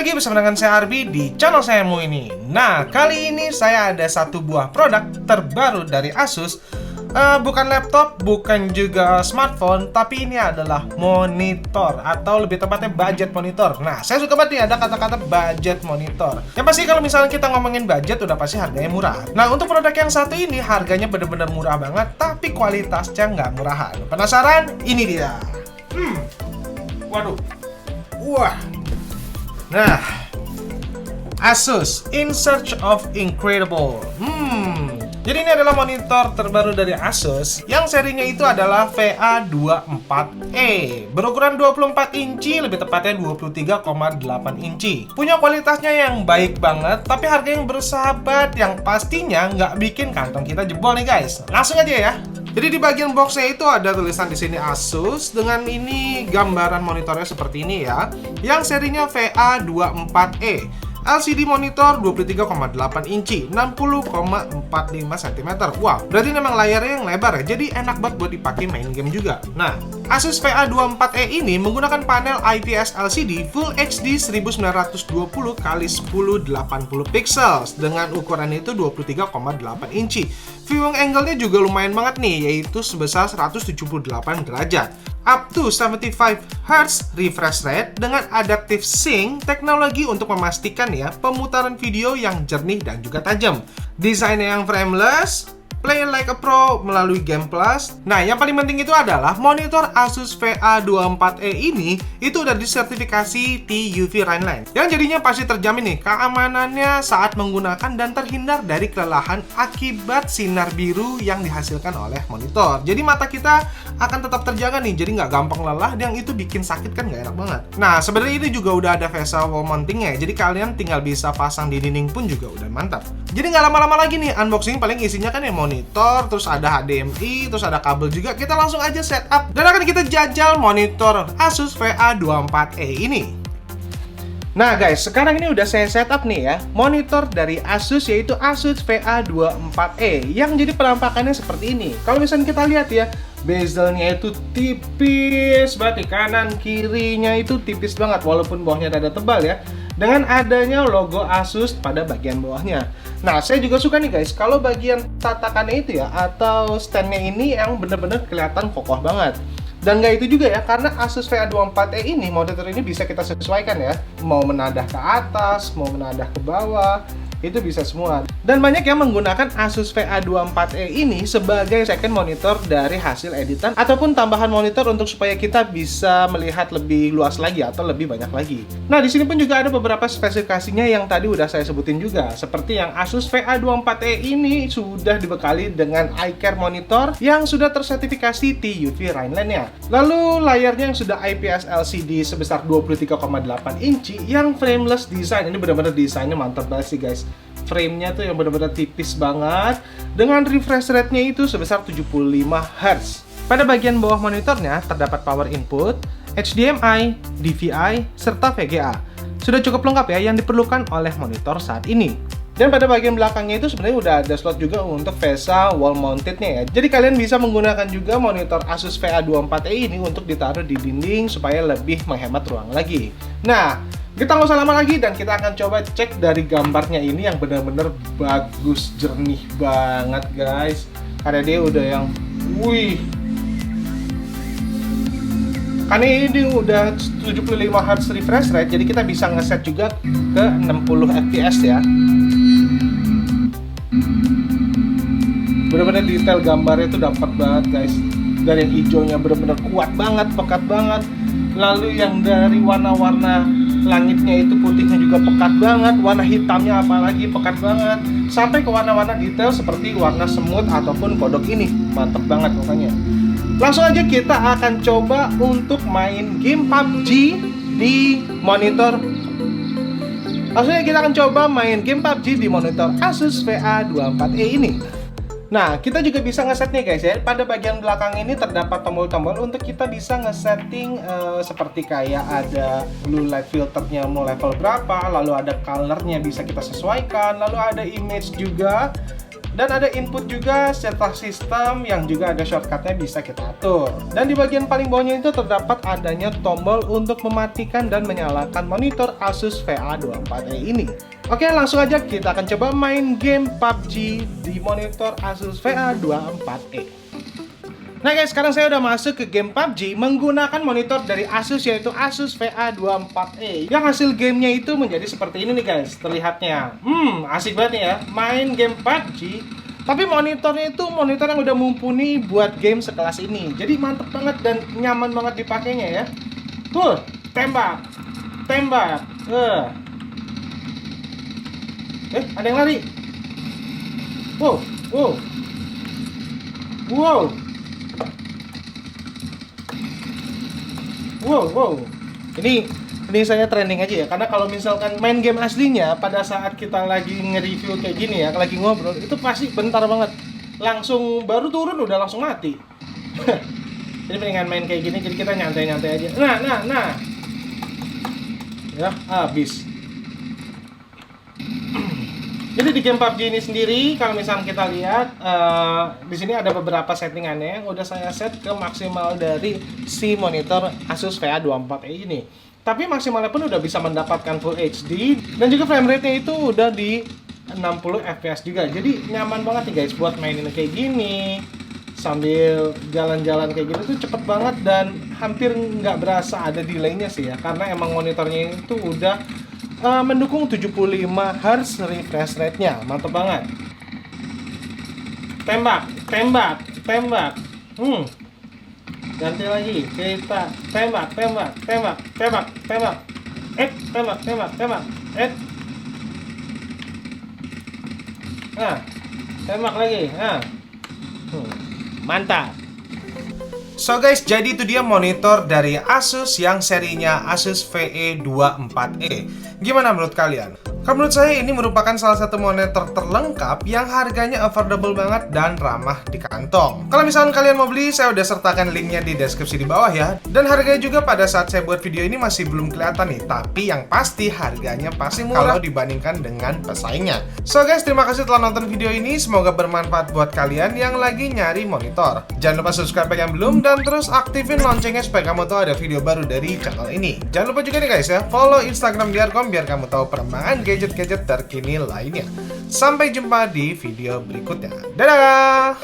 lagi bersama dengan saya Arbi di channel saya ini. Nah, kali ini saya ada satu buah produk terbaru dari Asus. Bukan laptop, bukan juga smartphone, tapi ini adalah monitor, atau lebih tepatnya budget monitor. Nah, saya suka banget nih ada kata-kata budget monitor. Yang pasti kalau misalnya kita ngomongin budget, udah pasti harganya murah. Nah, untuk produk yang satu ini harganya bener-bener murah banget, tapi kualitasnya nggak murahan. Penasaran? Ini dia. Waduh. Wah. Nah, Asus In Search of Incredible. Jadi ini adalah monitor terbaru dari Asus yang serinya itu adalah VA24E, berukuran 24 inci, lebih tepatnya 23,8 inci. Punya kualitasnya yang baik banget, tapi harga yang bersahabat, yang pastinya nggak bikin kantong kita jebol nih guys. Langsung aja ya. Jadi di bagian boxnya itu ada tulisan di sini Asus dengan ini gambaran monitornya seperti ini ya, yang serinya VA24E. LCD monitor 23,8 inci, 60,45 cm. Wow, berarti memang layarnya yang lebar ya, jadi enak banget buat dipakai main game juga. Nah, Asus VA24E ini menggunakan panel IPS LCD Full HD 1920x1080 pixels dengan ukuran itu 23,8 inci. Viewing angle-nya juga lumayan banget nih, yaitu sebesar 178 derajat. Up to 75 Hz refresh rate dengan adaptive sync, teknologi untuk memastikan ya pemutaran video yang jernih dan juga tajam. Desainnya yang frameless, play like a pro melalui Game Plus. Nah, yang paling penting itu adalah monitor Asus VA24E ini itu udah disertifikasi TUV Rainline, yang jadinya pasti terjamin nih keamanannya saat menggunakan dan terhindar dari kelelahan akibat sinar biru yang dihasilkan oleh monitor. Jadi mata kita akan tetap terjaga nih, jadi nggak gampang lelah, yang itu bikin sakit kan nggak enak banget. Nah, sebenarnya ini juga udah ada VESA wall mountingnya, jadi kalian tinggal bisa pasang di dinding pun juga udah mantap. Jadi nggak lama-lama lagi nih, unboxing paling isinya kan ya monitor, terus ada HDMI, terus ada kabel juga. Kita langsung aja setup dan akan kita jajal monitor Asus VA24E ini. Nah guys, sekarang ini udah saya setup nih ya monitor dari Asus, yaitu Asus VA24E yang jadi penampakannya seperti ini. Kalau misalnya kita lihat ya, bezelnya itu tipis banget, kanan kirinya itu tipis banget walaupun bawahnya rada tebal ya, dengan adanya logo Asus pada bagian bawahnya. Nah, saya juga suka nih guys, kalau bagian tatakannya itu ya, atau standnya ini yang bener-bener kelihatan kokoh banget. Dan nggak itu juga ya, karena Asus VA24E ini, monitor ini bisa kita sesuaikan ya, mau menadah ke atas, mau menadah ke bawah, itu bisa semua. Dan banyak yang menggunakan Asus VA24E ini sebagai second monitor dari hasil editan ataupun tambahan monitor untuk supaya kita bisa melihat lebih luas lagi atau lebih banyak lagi. Nah, di sini pun juga ada beberapa spesifikasinya yang tadi udah saya sebutin juga, seperti yang Asus VA24E ini sudah dibekali dengan iCare monitor yang sudah tersertifikasi TUV Rainline-nya. Lalu layarnya yang sudah IPS LCD sebesar 23,8 inci yang frameless design. Ini benar-benar desainnya mantap banget sih guys. Frame-nya tuh yang benar-benar tipis banget dengan refresh rate-nya itu sebesar 75 Hz. Pada bagian bawah monitornya terdapat power input, HDMI, DVI, serta VGA. Sudah cukup lengkap ya yang diperlukan oleh monitor saat ini. Dan pada bagian belakangnya itu sebenarnya udah ada slot juga untuk VESA wall mounted-nya ya. Jadi kalian bisa menggunakan juga monitor Asus VA24E ini untuk ditaruh di dinding supaya lebih menghemat ruang lagi. Nah, kita nggak usah lama lagi dan kita akan coba cek dari gambarnya ini yang benar-benar bagus, jernih banget guys. Karena dia udah yang, wih, karena ini udah 75 Hz refresh rate, jadi kita bisa ngeset juga ke 60 fps ya. Benar-benar detail gambarnya itu dapat banget guys. Dari yang hijaunya benar-benar kuat banget, pekat banget. Lalu yang dari warna-warna langitnya itu putihnya juga pekat banget, warna hitamnya apalagi pekat banget, sampai ke warna-warna detail seperti warna semut ataupun kodok ini, mantep banget pokoknya. Langsung aja kita akan coba untuk main game PUBG di monitor. Langsung aja kita akan coba main game PUBG di monitor Asus VA24E ini. Nah, kita juga bisa ngeset nih guys ya. Pada bagian belakang ini terdapat tombol-tombol untuk kita bisa ngesetting seperti kayak ada blue light filternya mau level berapa, lalu ada colornya bisa kita sesuaikan, lalu ada image juga Dan ada input juga serta sistem yang juga ada shortcutnya bisa kita atur. Dan di bagian paling bawahnya itu terdapat adanya tombol untuk mematikan dan menyalakan monitor Asus VA24e ini. Oke, langsung aja kita akan coba main game PUBG di monitor Asus VA24e. Nah guys, sekarang saya udah masuk ke game PUBG menggunakan monitor dari Asus, yaitu Asus VA24e. Yang hasil gamenya itu menjadi seperti ini nih guys, terlihatnya. Asik banget nih ya, main game PUBG. Tapi monitornya itu monitor yang udah mumpuni buat game sekelas ini. Jadi mantep banget dan nyaman banget dipakainya ya. Tembak. Tembak. Ada yang lari. Wow. Ini saya trending aja ya, karena kalau misalkan main game aslinya pada saat kita lagi nge-review kayak gini ya, lagi ngobrol, itu pasti bentar banget. Langsung baru turun udah langsung mati. Jadi mendingan main kayak gini, jadi kita nyantai-nyantai aja. Nah. Ya, habis. Jadi di game PUBG ini sendiri, kalau misalnya kita lihat, di sini ada beberapa settingannya yang udah saya set ke maksimal dari si monitor Asus VA24e ini. Tapi maksimalnya pun udah bisa mendapatkan Full HD dan juga frame rate-nya itu udah di 60 fps juga. Jadi nyaman banget nih guys buat mainin kayak gini sambil jalan-jalan kayak gini tuh cepet banget dan hampir nggak berasa ada delay-nya sih ya, karena emang monitornya itu udah mendukung 75 Hz refresh rate-nya. Mantap banget. Tembak. Ganti lagi. Kita tembak. Tembak. Tembak lagi. Mantap. So guys, jadi itu dia monitor dari Asus yang serinya Asus VE24e. Gimana menurut kalian? Kalau menurut saya ini merupakan salah satu monitor terlengkap yang harganya affordable banget dan ramah di kantong. Kalau misalnya kalian mau beli, saya udah sertakan linknya di deskripsi di bawah ya. Dan harganya juga pada saat saya buat video ini masih belum kelihatan nih. Tapi yang pasti harganya pasti murah kalau dibandingkan dengan pesaingnya. So guys, terima kasih telah nonton video ini. Semoga bermanfaat buat kalian yang lagi nyari monitor. Jangan lupa subscribe yang belum dan terus aktifin loncengnya supaya kamu tahu ada video baru dari channel ini. Jangan lupa juga nih guys ya, follow Instagram Diarkom biar kamu tahu perkembangan gadget-gadget terkini lainnya. Sampai jumpa di video berikutnya. Dadah!